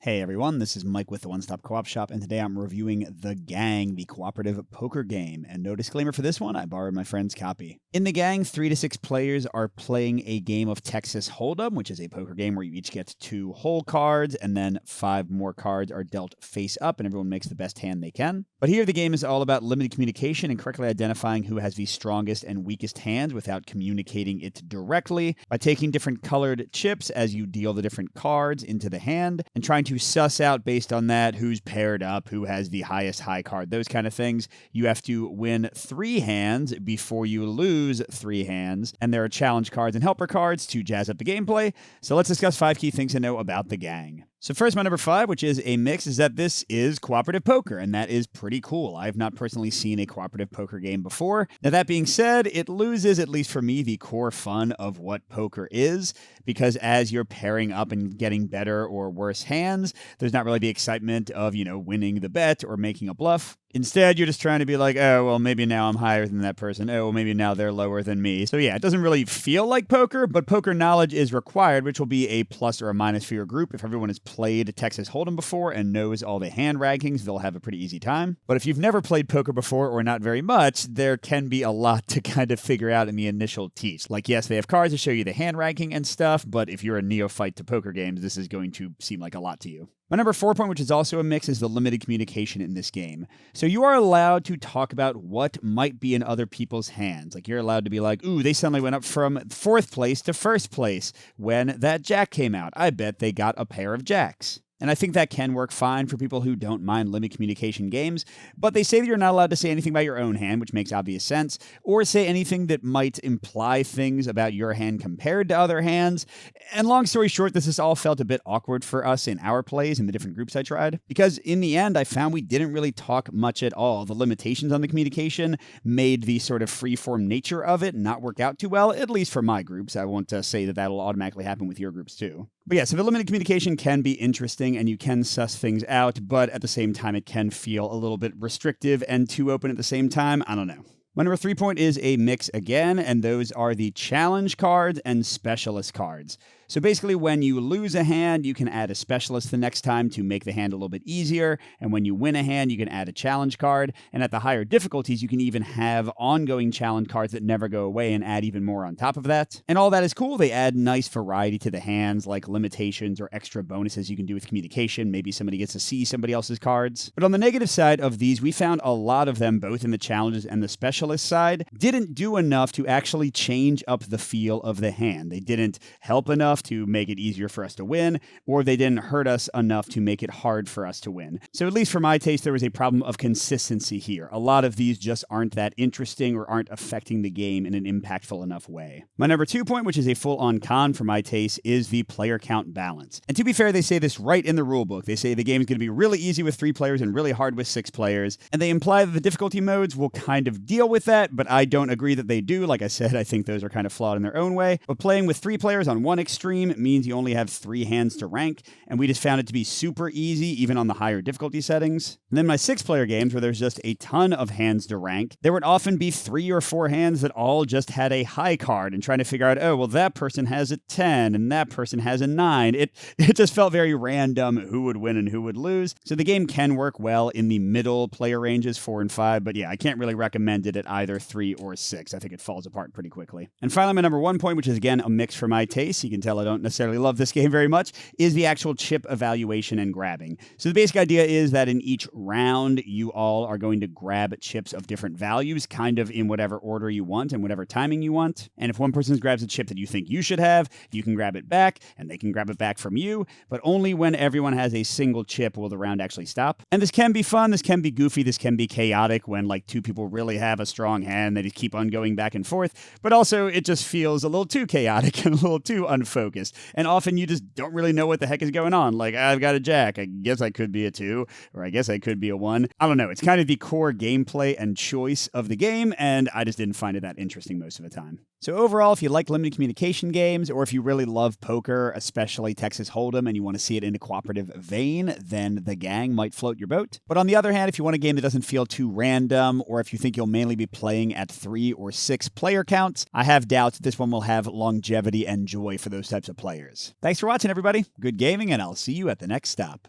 Hey everyone, this is Mike with the One Stop Co-op Shop, and today I'm reviewing The Gang, the cooperative poker game. And no disclaimer for this one, I borrowed my friend's copy. In The Gang, 3 to 6 players are playing a game of Texas Hold'em, which is a poker game where you each get 2 whole cards, and then 5 more cards are dealt face up, and everyone makes the best hand they can. But here the game is all about limited communication and correctly identifying who has the strongest and weakest hands without communicating it directly by taking different colored chips as you deal the different cards into the hand and trying to suss out based on that who's paired up, who has the highest high card, those kind of things. You have to win 3 hands before you lose 3 hands, and there are challenge cards and helper cards to jazz up the gameplay. So let's discuss 5 key things to know about The Gang. So first, my number 5, which is a mix, is that this is cooperative poker, and that is pretty cool. I have not personally seen a cooperative poker game before. Now, that being said, it loses, at least for me, the core fun of what poker is, because as you're pairing up and getting better or worse hands, there's not really the excitement of, winning the bet or making a bluff. Instead, you're just trying to be like, oh, well, maybe now I'm higher than that person. Oh, well, maybe now they're lower than me. So yeah, it doesn't really feel like poker, but poker knowledge is required, which will be a plus or a minus for your group. If everyone has played Texas Hold'em before and knows all the hand rankings, they'll have a pretty easy time. But if you've never played poker before or not very much, there can be a lot to kind of figure out in the initial teach. Like, yes, they have cards to show you the hand ranking and stuff, but if you're a neophyte to poker games, this is going to seem like a lot to you. My number 4 point, which is also a mix, is the limited communication in this game. So you are allowed to talk about what might be in other people's hands. Like, you're allowed to be like, ooh, they suddenly went up from 4th place to 1st place when that jack came out. I bet they got a pair of jacks. And I think that can work fine for people who don't mind limited communication games, but they say that you're not allowed to say anything about your own hand, which makes obvious sense, or say anything that might imply things about your hand compared to other hands. And long story short, this has all felt a bit awkward for us in our plays in the different groups I tried, because in the end, I found we didn't really talk much at all. The limitations on the communication made the sort of free-form nature of it not work out too well, at least for my groups. I won't say that that'll automatically happen with your groups too. But yeah, so the limited communication can be interesting and you can suss things out, but at the same time, it can feel a little bit restrictive and too open at the same time. I don't know. My number 3 point is a mix again, and those are the challenge cards and specialist cards. So basically, when you lose a hand, you can add a specialist the next time to make the hand a little bit easier. And when you win a hand, you can add a challenge card. And at the higher difficulties, you can even have ongoing challenge cards that never go away and add even more on top of that. And all that is cool. They add nice variety to the hands, like limitations or extra bonuses you can do with communication. Maybe somebody gets to see somebody else's cards. But on the negative side of these, we found a lot of them, both in the challenges and the specialist side, didn't do enough to actually change up the feel of the hand. They didn't help enough to make it easier for us to win, or they didn't hurt us enough to make it hard for us to win. So at least for my taste, there was a problem of consistency here. A lot of these just aren't that interesting or aren't affecting the game in an impactful enough way. My number 2 point, which is a full-on con for my taste, is the player count balance. And to be fair, they say this right in the rulebook. They say the game is going to be really easy with 3 players and really hard with 6 players, and they imply that the difficulty modes will kind of deal with that, but I don't agree that they do. Like I said, I think those are kind of flawed in their own way. But playing with 3 players on one extreme means you only have 3 hands to rank, and we just found it to be super easy, even on the higher difficulty settings. And then my 6-player games, where there's just a ton of hands to rank, there would often be 3 or 4 hands that all just had a high card, and trying to figure out, oh, well, that person has a 10, and that person has a 9. It just felt very random who would win and who would lose. So the game can work well in the middle player ranges, 4 and 5, but yeah, I can't really recommend it at either 3 or 6. I think it falls apart pretty quickly. And finally, my number 1 point, which is again a mix for my taste, you can tell I don't necessarily love this game very much, is the actual chip evaluation and grabbing. So the basic idea is that in each round, you all are going to grab chips of different values, kind of in whatever order you want and whatever timing you want. And if one person grabs a chip that you think you should have, you can grab it back, and they can grab it back from you, but only when everyone has a single chip will the round actually stop. And this can be fun, this can be goofy, this can be chaotic when like 2 people really have a strong hand, they just keep on going back and forth, but also it just feels a little too chaotic and a little too unfocused. And often you just don't really know what the heck is going on. Like, I've got a jack, I guess I could be a 2, or I guess I could be a 1. I don't know, it's kind of the core gameplay and choice of the game, and I just didn't find it that interesting most of the time. So overall, if you like limited communication games, or if you really love poker, especially Texas Hold'em, and you want to see it in a cooperative vein, then The Gang might float your boat. But on the other hand, if you want a game that doesn't feel too random, or if you think you'll mainly be playing at 3 or 6 player counts, I have doubts that this one will have longevity and joy for those types of players. Thanks for watching, everybody. Good gaming, and I'll see you at the next stop.